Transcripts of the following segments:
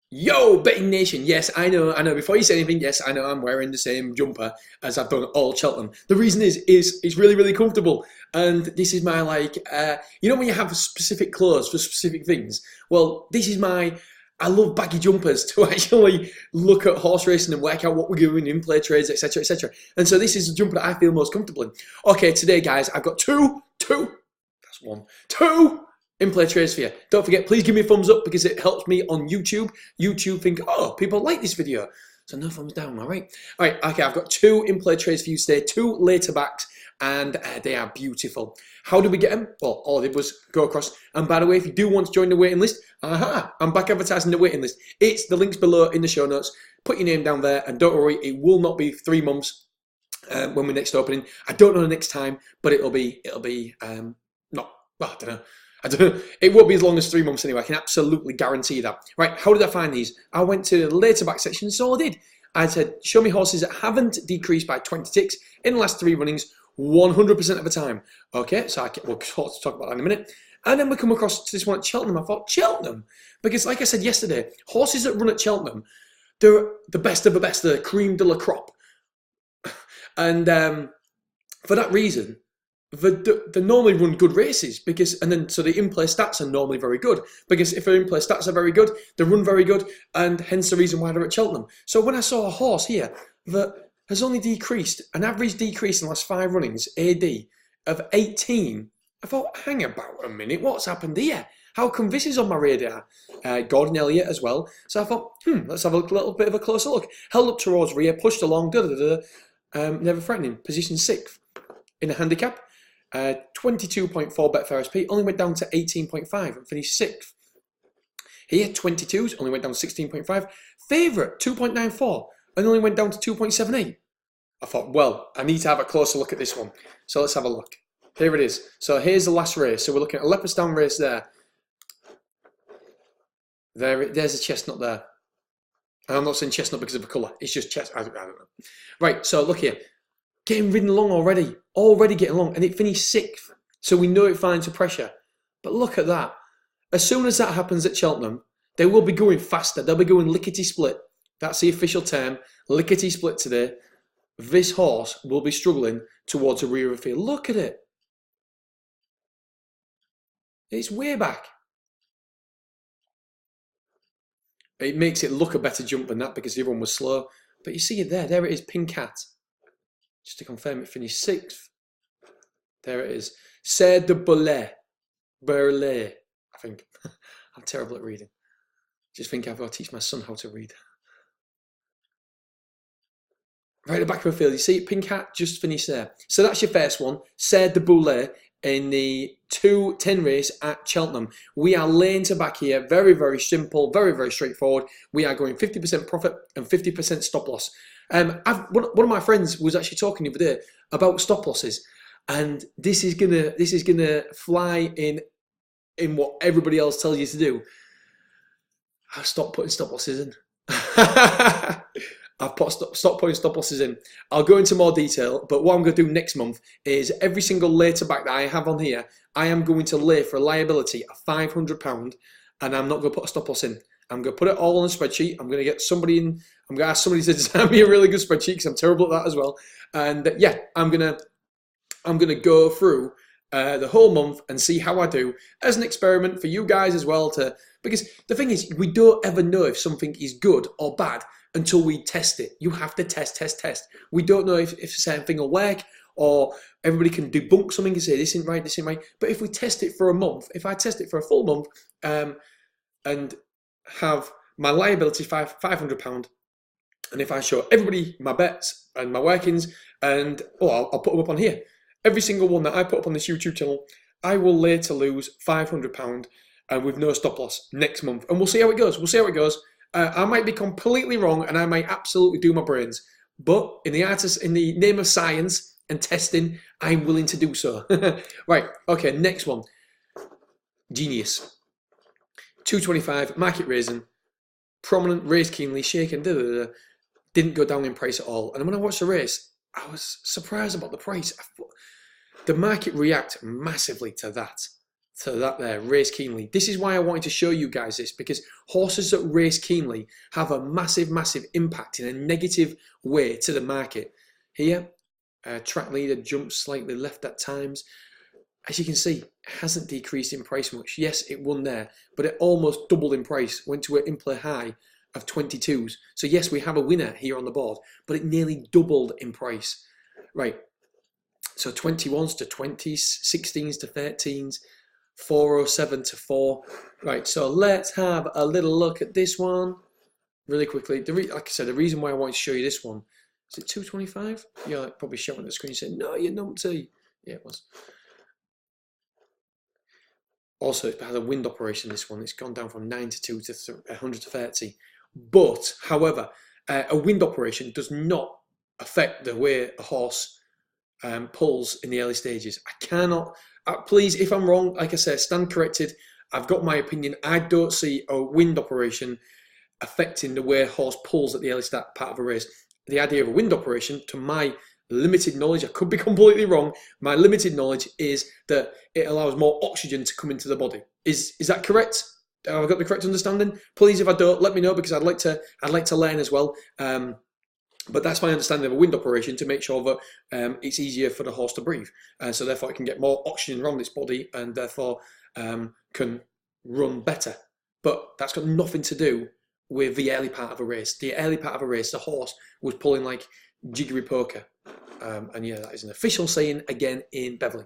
Yo, betting nation. Yes, I know, I know. Before you say anything, yes, I know I'm wearing the same jumper as I've done all Cheltenham. The reason is it's really, really comfortable. And this is my you know when you have specific clothes for specific things? Well, this is my, I love baggy jumpers to actually look at horse racing and work out what we're doing in play trades, etc., etc. And so this is the jumper that I feel most comfortable in. Okay, today, guys, I've got that's one, two in-play trades for you. Don't forget, please give me a thumbs up because it helps me on YouTube. YouTube think, oh, people like this video. So no thumbs down, all right? All right, okay, I've got two in-play trades for you today, two later backs, and they are beautiful. How did we get them? Well, all I did was go across. And by the way, if you do want to join the waiting list, I'm back advertising the waiting list. It's the links below in the show notes. Put your name down there, and don't worry, it will not be 3 months when we're next opening. I don't know the next time, but it'll be not, well, I don't know. It won't be as long as 3 months anyway. I can absolutely guarantee that. Right, how did I find these? I went to the later back section, so I did. I said, show me horses that haven't decreased by 20 ticks in the last 3 runnings 100% of the time. Okay, so we'll talk about that in a minute. And then we come across to this one at Cheltenham. I thought, Cheltenham? Because like I said yesterday, horses that run at Cheltenham, they're the best of the best. They're cream de la crop. And for that reason, they normally run good races so the in-play stats are normally very good because if their in-play stats are very good, they run very good, and hence the reason why they're at Cheltenham. So when I saw a horse here that has only decreased, an average decrease in the last 5 runnings, AD, of 18, I thought, hang about a minute, what's happened here? How come this is on my radar? Gordon Elliott as well. So I thought, let's have a little bit of a closer look. Held up towards rear, pushed along, never threatening, position 6th in a handicap. 22.4 Betfair SP, only went down to 18.5 and finished 6th. Here, 22s, only went down to 16.5. Favourite, 2.94, and only went down to 2.78. I thought, well, I need to have a closer look at this one. So let's have a look. Here it is. So here's the last race. So we're looking at a Leopardstown race there. There's a chestnut there. And I'm not saying chestnut because of the colour. It's just chestnut. I don't know. Right, so look here. Getting ridden along already getting along, and it finished 6th. So we know it finds the pressure. But look at that. As soon as that happens at Cheltenham, they will be going faster. They'll be going lickety-split. That's the official term, lickety-split today. This horse will be struggling towards the rear of the field. Look at it. It's way back. It makes it look a better jump than that because the other one was slow. But you see it there. There it is, Pink Hat. Just to confirm, it finished 6th. There it is. C'est de Burlet. Burlet, I think. I'm terrible at reading. Just think I've got to teach my son how to read. Right at the back of the field, you see Pink Hat just finished there. So that's your first one. C'est de Burlet in the 2:10 race at Cheltenham. We are laying to back here. Very, very simple. Very, very straightforward. We are going 50% profit and 50% stop loss. One of my friends was actually talking the other day about stop losses, and this is gonna fly in what everybody else tells you to do. I've stopped putting stop losses in. I've stopped putting stop losses in. I'll go into more detail, but what I'm going to do next month is every single later back that I have on here, I am going to lay for a liability of £500, and I'm not going to put a stop loss in. I'm going to put it all on a spreadsheet. I'm going to get somebody in. I'm going to ask somebody to design me a really good spreadsheet because I'm terrible at that as well. And yeah, I'm gonna go through the whole month and see how I do as an experiment for you guys as well. Because the thing is, we don't ever know if something is good or bad until we test it. You have to test. We don't know if a certain thing will work, or everybody can debunk something and say this isn't right. But if we test it for a month, if I test it for a full month, and have my liability £500, and if I show everybody my bets and my workings, and I'll put them up on here. Every single one that I put up on this YouTube channel, I will lay to lose £500 and with no stop loss next month, and we'll see how it goes. I might be completely wrong, and I might absolutely do my brains, but in the name of science and testing, I'm willing to do so. Right, okay, next one. Genius. 225, Market Rasen, prominent, race keenly, shaken, didn't go down in price at all. And when I watched the race, I was surprised about the price. The market react massively to that. So that there, race keenly. This is why I wanted to show you guys this, because horses that race keenly have a massive, massive impact in a negative way to the market. Here, track leader jumps slightly left at times. As you can see, it hasn't decreased in price much. Yes, it won there, but it almost doubled in price, went to an in-play high of 22s. So yes, we have a winner here on the board, but it nearly doubled in price. Right, so 21s to 20s, 16s to 13s, 407 to 4. Right, so let's have a little look at this one really quickly. Like I said, the reason why I wanted to show you this one, is it 225? You're like probably showing the screen saying, no, you're numpty. Yeah, it was. Also, it has a wind operation, this one. It's gone down from 92 to 100 to 30. But, however, a wind operation does not affect the way a horse pulls in the early stages. I cannot, please, if I'm wrong, like I said, stand corrected. I've got my opinion. I don't see a wind operation affecting the way a horse pulls at the early start part of a race. The idea of a wind operation, to my limited knowledge, I could be completely wrong. My limited knowledge is that it allows more oxygen to come into the body. Is that correct? Have I got the correct understanding? Please, if I don't, let me know, because I'd like to learn as well. But that's my understanding of a wind operation, to make sure that it's easier for the horse to breathe. So therefore, it can get more oxygen around its body, and therefore can run better. But that's got nothing to do with the early part of a race. The early part of a race, the horse was pulling like jiggery poker. And yeah, that is an official saying again in Beverley.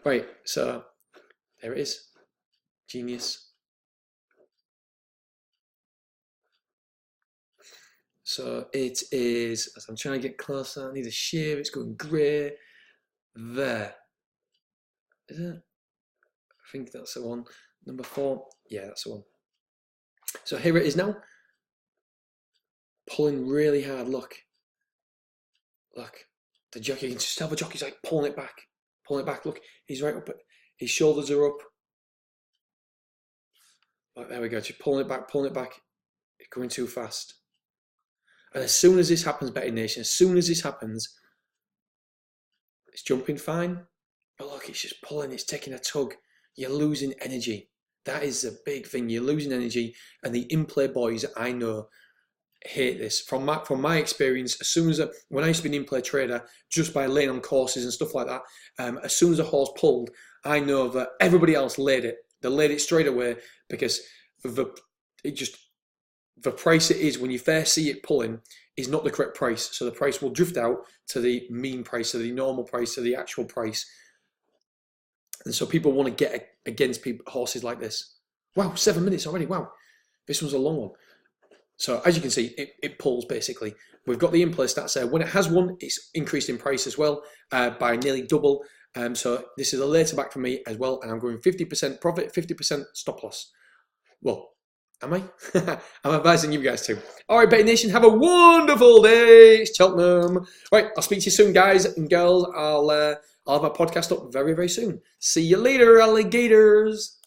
Right, so there it is. Genius. So it is, as I'm trying to get closer, I need a shear, it's going grey. There. Is it? I think that's the one. Number 4. Yeah, that's the one. So here it is now. Pulling really hard, look. Look. The jockey, you can just tell the jockey's like pulling it back. Pulling it back, look. He's right up, his shoulders are up. Like, there we go, just pulling it back, It's going too fast. And as soon as this happens, Betting Nation, as soon as this happens, it's jumping fine. But look, it's just pulling, it's taking a tug. You're losing energy. That is a big thing. You're losing energy. And the in-play boys, I know, hate this. From my experience, as soon as when I used to be an in-play trader, just by laying on courses and stuff like that, as soon as a horse pulled, I know that everybody else laid it. They laid it straight away, because the price it is when you first see it pulling is not the correct price. So the price will drift out to the mean price, to the normal price, to the actual price. And so people want to get against horses like this. Wow, 7 minutes already. Wow, this one's a long one. So as you can see, it pulls basically. We've got the in-play stats there. When it has won, it's increased in price as well by nearly double. So this is a later back for me as well, and I'm going 50% profit, 50% stop loss. Well, am I? I'm advising you guys too. All right, Betting Nation, have a wonderful day. It's Cheltenham. Right, I'll speak to you soon, guys and girls. I'll have a podcast up very, very soon. See you later, alligators.